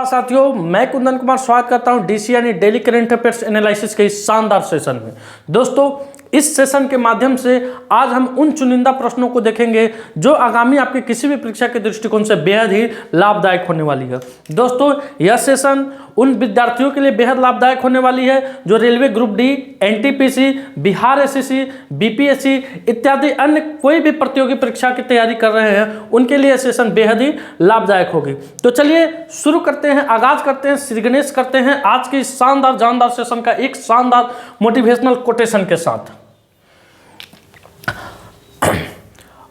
नमस्कार साथियों, मैं कुंदन कुमार स्वागत करता हूं डीसी यानी डेली करंट अफेयर्स एनालिसिस के इस शानदार सेशन में। दोस्तों, इस सेशन के माध्यम से आज हम उन चुनिंदा प्रश्नों को देखेंगे जो आगामी आपके किसी भी परीक्षा के दृष्टिकोण से बेहद ही लाभदायक होने वाली है। दोस्तों, यह सेशन उन विद्यार्थियों के लिए बेहद लाभदायक होने वाली है जो railway group D, NTPC, Bihar SSC, BPSC इत्यादि अन्य कोई भी प्रतियोगी परीक्षा की तैयारी कर रहे हैं, उनके लिए सेशन बेहद ही लाभदायक होगी। तो चलिए शुरू करते हैं, आगाज करते हैं, श्री गणेश करते हैं आज के इस शानदार जानदार सेशन का एक शानदार मोटिवेशनल कोटेशन के साथ।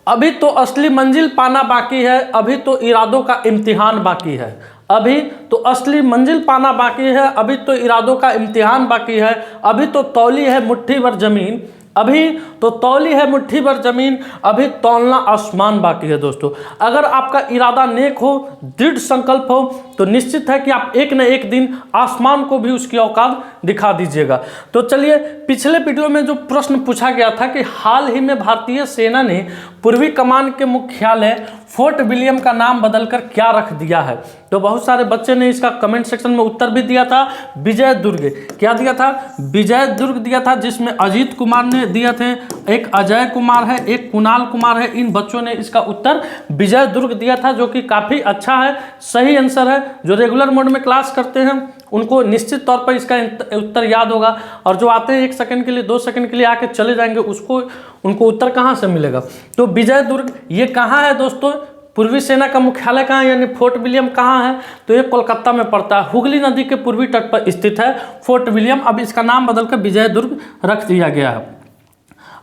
अभी तो असली मंजिल पाना बाकी है, अभी तो इरादों का इम्तिहान बाकी है। अभी तो असली मंजिल पाना बाकी है, अभी तो इरादों का इम्तिहान बाकी है। अभी तो तौली है मुट्ठी भर जमीन, अभी तो तौली है मुट्ठी भर जमीन, अभी तौलना आसमान बाकी है। दोस्तों, अगर आपका इरादा नेक हो, दृढ़ संकल्प हो, तो निश्चित है कि आप एक न एक दिन आसमान को भी उसकी औकात दिखा दीजिएगा। तो चलिए, पिछले वीडियो में जो प्रश्न पूछा गया था कि हाल ही में भारतीय सेना ने पूर्वी कमान के मुख्यालय फोर्ट विलियम का नाम बदलकर क्या रख दिया है, तो बहुत सारे बच्चे ने इसका कमेंट सेक्शन में उत्तर भी दिया था, विजय दुर्ग। क्या दिया था? विजय दुर्ग दिया था, जिसमें अजीत कुमार ने दिया थे, एक अजय कुमार है, एक कुणाल कुमार है। इन बच्चों ने इसका उत्तर विजय दुर्ग दिया था, जो कि काफ़ी अच्छा है, सही आंसर है। जो रेगुलर मोड में क्लास करते हैं उनको निश्चित तौर पर इसका उत्तर याद होगा, और जो आते हैं 1 सेकंड के लिए 2 सेकंड के लिए आके चले जाएंगे उनको उत्तर कहाँ से मिलेगा। तो विजय दुर्ग ये कहाँ है दोस्तों? पूर्वी सेना का मुख्यालय कहाँ है, यानी फोर्ट विलियम कहाँ है? तो ये कोलकाता में पड़ता है, हुगली नदी के पूर्वी तट पर स्थित है फोर्ट विलियम। अब इसका नाम बदलकर विजय दुर्ग रख दिया गया है।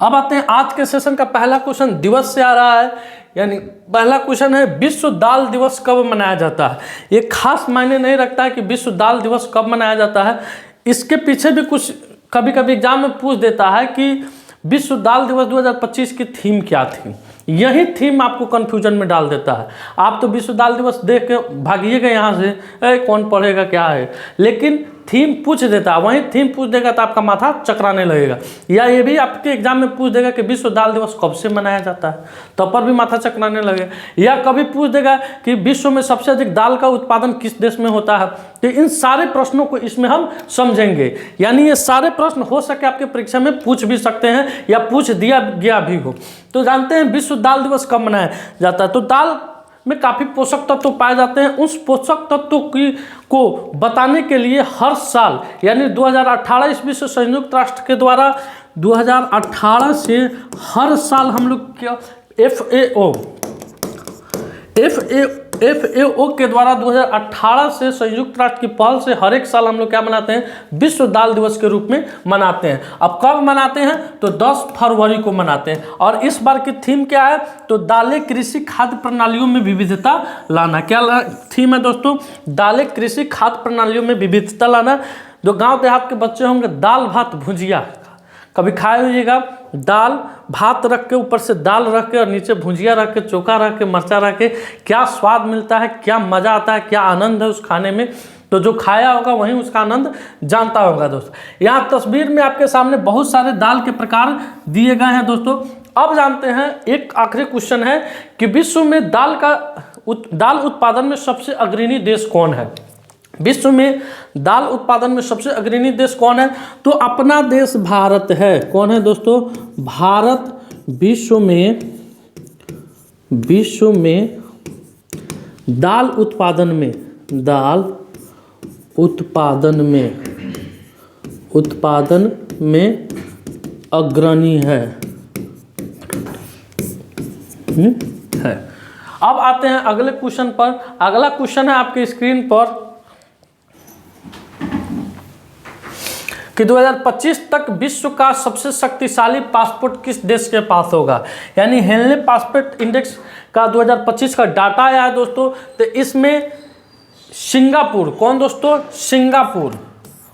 अब आते हैं आज के सेशन का पहला क्वेश्चन, दिवस से आ रहा है, यानी पहला क्वेश्चन है विश्व दाल दिवस कब मनाया जाता है। ये खास मायने नहीं रखता है कि विश्व दाल दिवस कब मनाया जाता है, इसके पीछे भी कुछ कभी कभी एग्जाम में पूछ देता है कि विश्व दाल दिवस 2025 की थीम क्या थी। यही थीम आपको कंफ्यूजन में डाल देता है। आप तो विश्व दाल दिवस देख के भागिएगा यहाँ से, कौन पढ़ेगा क्या है, लेकिन थीम पूछ देता है। वहीं थीम पूछ देगा तो आपका माथा चकराने लगेगा। या ये भी आपके एग्जाम में पूछ देगा कि विश्व दाल दिवस कब से मनाया जाता है, तब पर भी माथा चकराने लगेगा। या कभी पूछ देगा कि विश्व में सबसे अधिक दाल का उत्पादन किस देश में होता है। तो इन सारे प्रश्नों को इसमें हम समझेंगे, यानी ये सारे प्रश्न हो सके आपके परीक्षा में पूछ भी सकते हैं या पूछ दिया गया भी हो। तो जानते हैं विश्व दाल दिवस कब मनाया जाता है। तो दाल में काफ़ी पोषक तत्व पाए जाते हैं। उस पोषक तत्वों को बताने के लिए हर साल, यानी 2018 ईस्वी से संयुक्त राष्ट्र के द्वारा 2018 से हर साल हम लोग क्या FAO के द्वारा 2018 से संयुक्त राष्ट्र की पहल से हर एक साल हम लोग क्या मनाते हैं, विश्व दाल दिवस के रूप में मनाते हैं। अब कब मनाते हैं? तो 10 फरवरी को मनाते हैं। और इस बार की थीम क्या है? तो दालें कृषि खाद्य प्रणालियों में विविधता लाना। क्या थीम है दोस्तों? दालें कृषि खाद्य प्रणालियों में विविधता लाना। जो गाँव देहात के बच्चे होंगे, दाल भात भुजिया कभी खाए होइएगा, दाल भात रख के ऊपर से दाल रख के और नीचे भुजिया रख के, चोखा रख के, मरचा रख के, क्या स्वाद मिलता है, क्या मज़ा आता है, क्या आनंद है उस खाने में। तो जो खाया होगा वहीं उसका आनंद जानता होगा। दोस्तों, यहाँ तस्वीर में आपके सामने बहुत सारे दाल के प्रकार दिए गए हैं। दोस्तों, अब जानते हैं एक आखिरी क्वेश्चन है कि विश्व में दाल उत्पादन में सबसे अग्रणी देश कौन है। विश्व में दाल उत्पादन में सबसे अग्रणी देश कौन है? तो अपना देश भारत है। कौन है दोस्तों? भारत विश्व में दाल उत्पादन में अग्रणी है। अब आते हैं अगले क्वेश्चन पर। अगला क्वेश्चन है आपके स्क्रीन पर कि 2025 तक विश्व का सबसे शक्तिशाली पासपोर्ट किस देश के पास होगा। यानी हेनले पासपोर्ट इंडेक्स का 2025 का डाटा आया है दोस्तों। तो इसमें सिंगापुर, कौन दोस्तों? सिंगापुर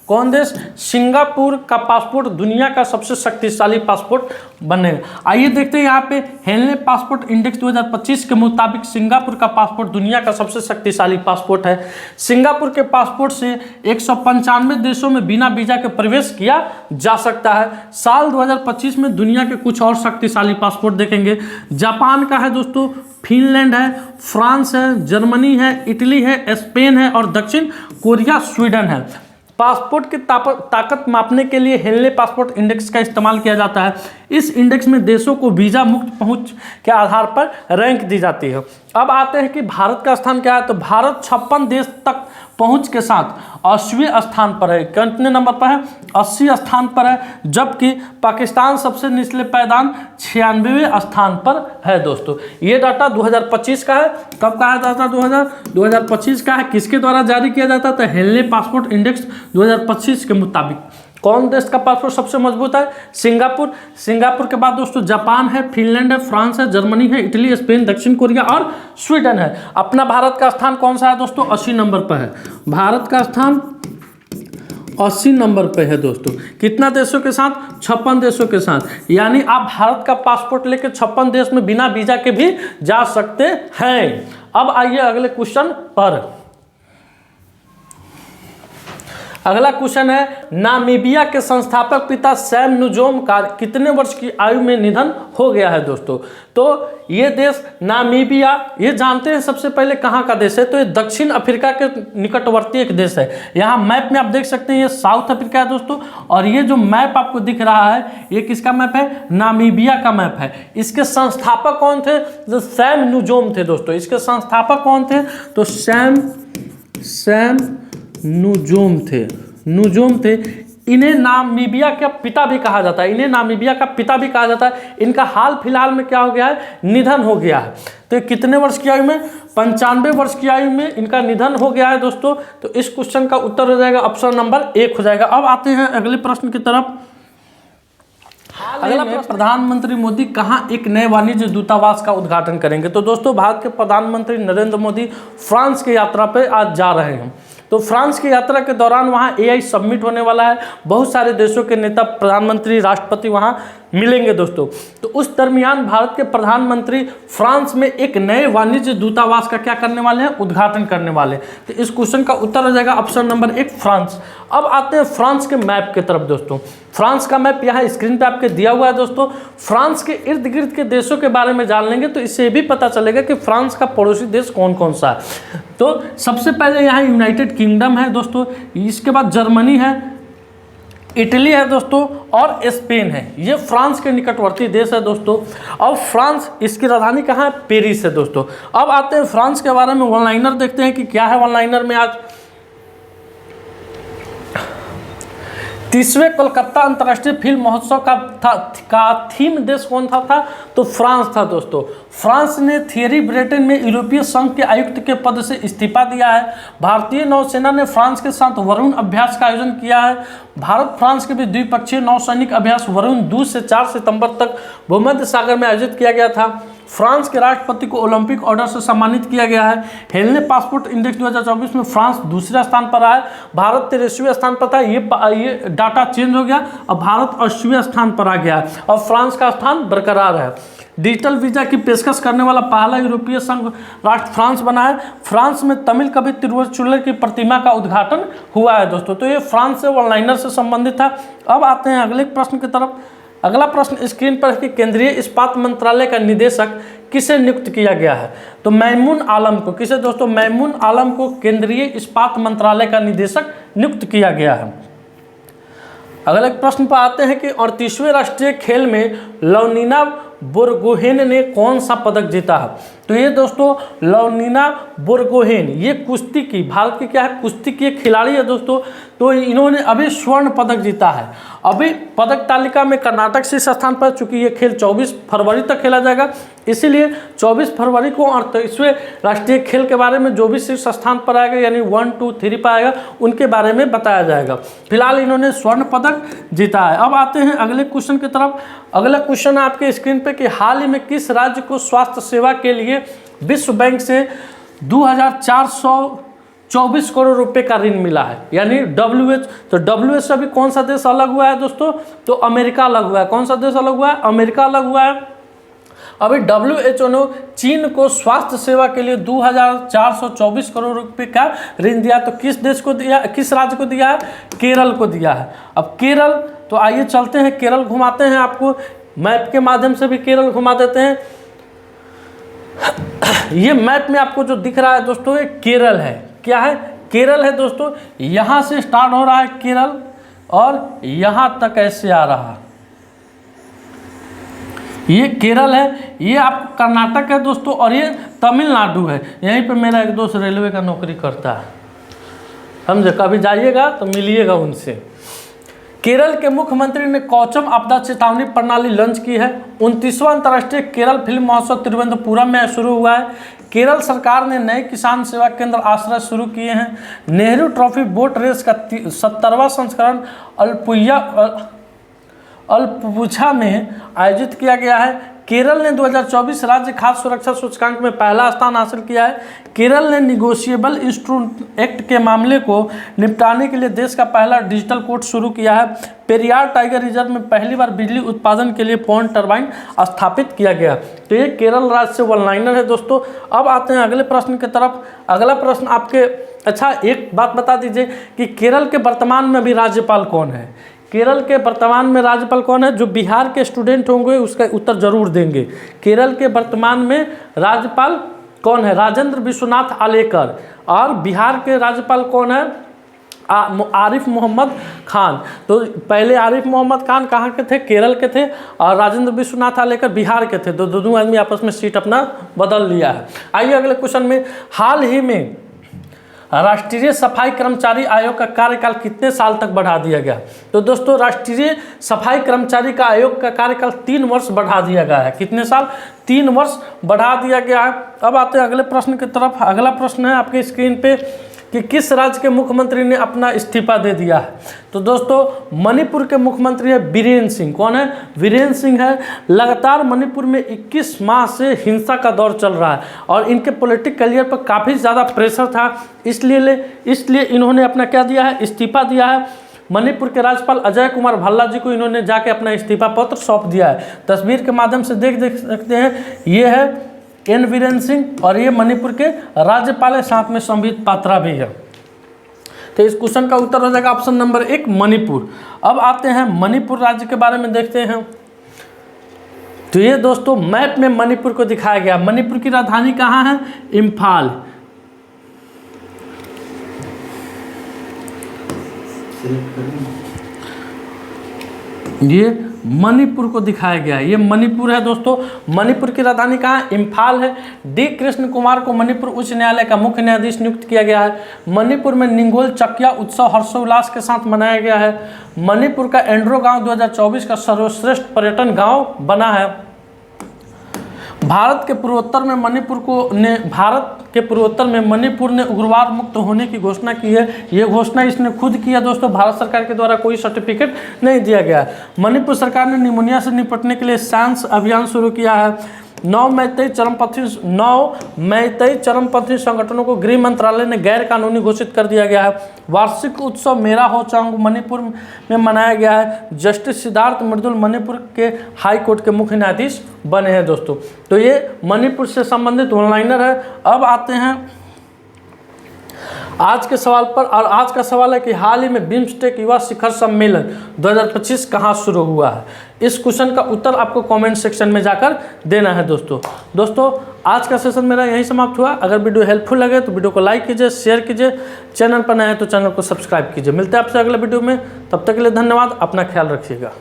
कौन देश? सिंगापुर का पासपोर्ट दुनिया का सबसे शक्तिशाली पासपोर्ट बनेगा। आइए देखते हैं यहाँ पे हेनले पासपोर्ट इंडेक्स 2025 के मुताबिक सिंगापुर का पासपोर्ट दुनिया का सबसे शक्तिशाली पासपोर्ट है। सिंगापुर के पासपोर्ट से 195 देशों में बिना वीजा के प्रवेश किया जा सकता है। साल 2025 में दुनिया के कुछ और शक्तिशाली पासपोर्ट देखेंगे। जापान का है दोस्तों, फिनलैंड है, फ्रांस है, जर्मनी है, इटली है, स्पेन है और दक्षिण कोरिया, स्वीडन है। पासपोर्ट की ताकत मापने के लिए हेनले पासपोर्ट इंडेक्स का इस्तेमाल किया जाता है। इस इंडेक्स में देशों को वीजा मुक्त पहुंच के आधार पर रैंक दी जाती है। अब आते हैं कि भारत का स्थान क्या है। तो भारत 56 देश तक पहुंच के साथ 80वें स्थान पर है। कितने नंबर पर है? 80 स्थान पर है, जबकि पाकिस्तान सबसे निचले पायदान 96वें स्थान पर है दोस्तों। ये डाटा 2025 का है। कब का है डाटा? 2025 का है। किसके द्वारा जारी किया जाता है? तो हेनले पासपोर्ट इंडेक्स 2025 के मुताबिक। कौन देश का पासपोर्ट सबसे मजबूत है? सिंगापुर। सिंगापुर के बाद दोस्तों जापान है, फिनलैंड है, फ्रांस है, जर्मनी है, इटली, स्पेन, दक्षिण कोरिया और स्वीडन है। अपना भारत का स्थान कौन सा है दोस्तों? 80 नंबर पर है। भारत का स्थान 80 नंबर पे है दोस्तों। कितना देशों के साथ? 56 देशों के साथ। यानी आप भारत का पासपोर्ट लेके 56 देश में बिना वीजा के भी जा सकते हैं। अब आइए अगले क्वेश्चन पर। अगला क्वेश्चन है, नामीबिया के संस्थापक पिता सैम नुजोम का कितने वर्ष की आयु में निधन हो गया है दोस्तों? तो ये देश नामीबिया, ये जानते हैं सबसे पहले कहाँ का देश है? तो ये दक्षिण अफ्रीका के निकटवर्ती एक देश है। यहाँ मैप में आप देख सकते हैं, ये साउथ अफ्रीका है दोस्तों। और ये जो मैप आपको दिख रहा है, ये किसका मैप है? नामीबिया का मैप है। इसके संस्थापक कौन थे? जो सैम नुजोम थे दोस्तों। इसके संस्थापक कौन थे? तो सैम नुजोम थे। इन्हें नामीबिया का पिता भी कहा जाता है। इनका हाल फिलहाल में क्या हो गया है? निधन हो गया है। तो कितने वर्ष की आयु में? 95 वर्ष की आयु में इनका निधन हो गया है दोस्तों। तो इस क्वेश्चन का उत्तर हो जाएगा ऑप्शन नंबर 1 हो जाएगा। अब आते हैं अगले प्रश्न की तरफ। अगला प्रश्न, प्रधानमंत्री मोदी कहाँ एक नए वाणिज्य दूतावास का उद्घाटन करेंगे? तो दोस्तों भारत के प्रधानमंत्री नरेंद्र मोदी फ्रांस की यात्रा पर आज जा रहे हैं। तो फ्रांस की यात्रा के दौरान वहाँ AI समिट होने वाला है। बहुत सारे देशों के नेता, प्रधानमंत्री, राष्ट्रपति वहाँ मिलेंगे दोस्तों। तो उस दरमियान भारत के प्रधानमंत्री फ्रांस में एक नए वाणिज्य दूतावास का क्या करने वाले हैं? उद्घाटन करने वाले हैं। तो इस क्वेश्चन का उत्तर हो जाएगा ऑप्शन नंबर 1 फ्रांस। अब आते हैं फ्रांस के मैप की तरफ दोस्तों। फ्रांस का मैप यहाँ स्क्रीन पे आपके दिया हुआ है दोस्तों। फ्रांस के इर्द गिर्द के देशों के बारे में जान लेंगे तो इससे भी पता चलेगा कि फ्रांस का पड़ोसी देश कौन कौन सा है। तो सबसे पहले यहाँ यूनाइटेड किंगडम है दोस्तों, इसके बाद जर्मनी है, इटली है दोस्तों और स्पेन है। ये फ्रांस के निकटवर्ती देश है दोस्तों। और फ्रांस, इसकी राजधानी कहाँ है? पेरिस है दोस्तों। अब आते हैं फ्रांस के बारे में वन लाइनर देखते हैं कि क्या है वन लाइनर में। आज 30वें कोलकाता अंतर्राष्ट्रीय फिल्म महोत्सव का थीम देश कौन था? तो फ्रांस था दोस्तों। फ्रांस ने थियरी ब्रेटन में यूरोपीय संघ के आयुक्त के पद से इस्तीफा दिया है। भारतीय नौसेना ने फ्रांस के साथ वरुण अभ्यास का आयोजन किया है। भारत फ्रांस के बीच द्विपक्षीय नौसैनिक अभ्यास वरुण 2 से 4 सितंबर तक भूमध्य सागर में आयोजित किया गया था। फ्रांस के राष्ट्रपति को ओलंपिक ऑर्डर से सम्मानित किया गया है। हेनले पासपोर्ट इंडेक्स 2024 में फ्रांस दूसरे स्थान पर आया। भारत 23वें स्थान पर था। ये डाटा चेंज हो गया, अब भारत 80वें स्थान पर आ गया है और फ्रांस का स्थान बरकरार है। डिजिटल वीजा की पेशकश करने वाला पहला यूरोपीय संघ राष्ट्र फ्रांस बना है। फ्रांस में तमिल कवि तिरुवल्लुवर की प्रतिमा का उद्घाटन हुआ है दोस्तों। तो ये फ्रांस से वन लाइनर से संबंधित था। अब आते हैं अगले प्रश्न की तरफ। अगला प्रश्न स्क्रीन पर है कि केंद्रीय इस्पात मंत्रालय का निदेशक किसे नियुक्त किया गया है? तो मैमून आलम को। किसे दोस्तों? मैमून आलम को केंद्रीय इस्पात मंत्रालय का निदेशक नियुक्त किया गया है। अगले प्रश्न पर आते हैं कि 38वें राष्ट्रीय खेल में लवनीना बोरगोहेन ने कौन सा पदक जीता है? तो ये दोस्तों लवनीना बोरगोहेन, ये कुश्ती की, भारत की क्या है? कुश्ती की एक खिलाड़ी है दोस्तों। तो इन्होंने अभी स्वर्ण पदक जीता है। अभी पदक तालिका में कर्नाटक शीर्ष स्थान पर, चूंकि ये खेल 24 फरवरी तक खेला जाएगा, इसीलिए 24 फरवरी को 38वें राष्ट्रीय खेल के बारे में जो भी शीर्ष स्थान पर आएगा, यानी 1, 2, 3 पर आएगा, उनके बारे में बताया जाएगा। फिलहाल इन्होंने स्वर्ण पदक जीता है। अब आते हैं अगले क्वेश्चन की तरफ। अगला क्वेश्चन है आपके स्क्रीन पे कि हाल ही में किस राज्य को स्वास्थ्य सेवा के लिए विश्व बैंक से 2400 24 करोड़ रुपए का ऋण मिला है। यानी WH, तो WH से अभी कौन सा देश अलग हुआ है दोस्तों? तो अमेरिका अलग हुआ है। कौन सा देश अलग हुआ है? अमेरिका अलग हुआ है। अभी WHO ने चीन को स्वास्थ्य सेवा के लिए 2424 करोड़ रुपए का ऋण दिया। तो किस देश को दिया, किस राज्य को दिया है? केरल को दिया है। अब केरल, तो आइए चलते हैं केरल घुमाते हैं, आपको मैप के माध्यम से भी केरल घुमा देते हैं। ये मैप में आपको जो दिख रहा है दोस्तों, ये केरल है। क्या है? केरल है दोस्तों। यहाँ से स्टार्ट हो रहा है केरल और यहाँ तक ऐसे आ रहा है, ये केरल है। ये आपको कर्नाटक है दोस्तों और ये तमिलनाडु है। यहीं पे मेरा एक दोस्त रेलवे का नौकरी करता है, समझे, कभी जाइएगा तो मिलिएगा उनसे। केरल के मुख्यमंत्री ने कौचम आपदा चेतावनी प्रणाली लॉन्च की है। 29वां अंतर्राष्ट्रीय केरल फिल्म महोत्सव तिरुवनंतपुरम में शुरू हुआ है। केरल सरकार ने नए किसान सेवा केंद्र आश्रय शुरू किए हैं। नेहरू ट्रॉफी बोट रेस का 70वां संस्करण अल्पुझा में आयोजित किया गया है। केरल ने 2024 राज्य खाद्य सुरक्षा सूचकांक में पहला स्थान हासिल किया है। केरल ने निगोशिएबल इंस्ट्रूमेंट एक्ट के मामले को निपटाने के लिए देश का पहला डिजिटल कोर्ट शुरू किया है। पेरियार टाइगर रिजर्व में पहली बार बिजली उत्पादन के लिए पवन टरबाइन स्थापित किया गया। तो ये केरल राज्य से वन लाइनर है दोस्तों। अब आते हैं अगले प्रश्न की तरफ। अगला प्रश्न आपके, अच्छा एक बात बता दीजिए कि केरल के वर्तमान में अभी राज्यपाल कौन है? केरल के वर्तमान में राज्यपाल कौन है? जो बिहार के स्टूडेंट होंगे उसका उत्तर जरूर देंगे। केरल के वर्तमान में राज्यपाल कौन है? राजेंद्र विश्वनाथ आलेकर। और बिहार के राज्यपाल कौन है? आरिफ मोहम्मद खान। तो पहले आरिफ मोहम्मद खान कहाँ के थे? केरल के थे। और राजेंद्र विश्वनाथ आलेकर बिहार के थे। तो दोनों आदमी आपस में सीट अपना बदल लिया है। आइए अगले क्वेश्चन में। हाल ही में राष्ट्रीय सफाई कर्मचारी आयोग का कार्यकाल कितने साल तक बढ़ा दिया गया? तो दोस्तों राष्ट्रीय सफाई कर्मचारी का आयोग का कार्यकाल 3 वर्ष बढ़ा दिया गया है। कितने साल? 3 वर्ष बढ़ा दिया गया है। अब आते हैं अगले प्रश्न की तरफ। अगला प्रश्न है आपके स्क्रीन पे कि किस राज्य के मुख्यमंत्री ने अपना इस्तीफा दे दिया है? तो दोस्तों मणिपुर के मुख्यमंत्री है बीरेन सिंह। कौन है? बीरेन सिंह है। लगातार मणिपुर में 21 माह से हिंसा का दौर चल रहा है और इनके पॉलिटिकल करियर पर काफ़ी ज़्यादा प्रेशर था, इसलिए इन्होंने अपना क्या दिया है? इस्तीफा दिया है। मणिपुर के राज्यपाल अजय कुमार भल्ला जी को इन्होंने जाके अपना इस्तीफा पत्र सौंप दिया है। तस्वीर के माध्यम से देख सकते हैं, ये है एन बीरेन सिंह और ये मणिपुर के राज्यपाल है, साथ में संबित पात्रा भी है। तो इस क्वेश्चन का उत्तर हो जाएगा ऑप्शन नंबर 1 मणिपुर। अब आते हैं मणिपुर राज्य के बारे में देखते हैं। तो ये दोस्तों मैप में मणिपुर को दिखाया गया। मणिपुर की राजधानी कहाँ है? इम्फाल। ये मणिपुर को दिखाया गया है। ये मणिपुर है दोस्तों। मणिपुर की राजधानी कहाँ है? इम्फाल है। डी कृष्ण कुमार को मणिपुर उच्च न्यायालय का मुख्य न्यायाधीश नियुक्त किया गया है। मणिपुर में निंगोल चकिया उत्सव हर्षोल्लास के साथ मनाया गया है। मणिपुर का एंड्रो गांव 2024 का सर्वश्रेष्ठ पर्यटन गांव बना है। भारत के पूर्वोत्तर में मणिपुर ने उग्रवाद मुक्त होने की घोषणा की है। ये घोषणा इसने खुद की है दोस्तों, भारत सरकार के द्वारा कोई सर्टिफिकेट नहीं दिया गया है। मणिपुर सरकार ने निमोनिया से निपटने के लिए सांस अभियान शुरू किया है। 9 मैतेई चरमपंथी संगठनों को गृह मंत्रालय ने गैर कानूनी घोषित कर दिया गया है। वार्षिक उत्सव मेरा हो चांग मणिपुर में मनाया गया है। जस्टिस सिद्धार्थ मृदुल मणिपुर के हाई कोर्ट के मुख्य न्यायाधीश बने हैं दोस्तों। तो ये मणिपुर से संबंधित ऑनलाइनर है। अब आते हैं आज के सवाल पर, और आज का सवाल है कि हाल ही में बिम्स्टेक युवा शिखर सम्मेलन 2025 कहाँ शुरू हुआ है? इस क्वेश्चन का उत्तर आपको कमेंट सेक्शन में जाकर देना है दोस्तों। आज का सेशन मेरा यहीं समाप्त हुआ। अगर वीडियो हेल्पफुल लगे तो वीडियो को लाइक कीजिए, शेयर कीजिए, चैनल पर नए हैं तो चैनल को सब्सक्राइब कीजिए। मिलते हैं आपसे अगले वीडियो में, तब तक के लिए धन्यवाद। अपना ख्याल रखिएगा।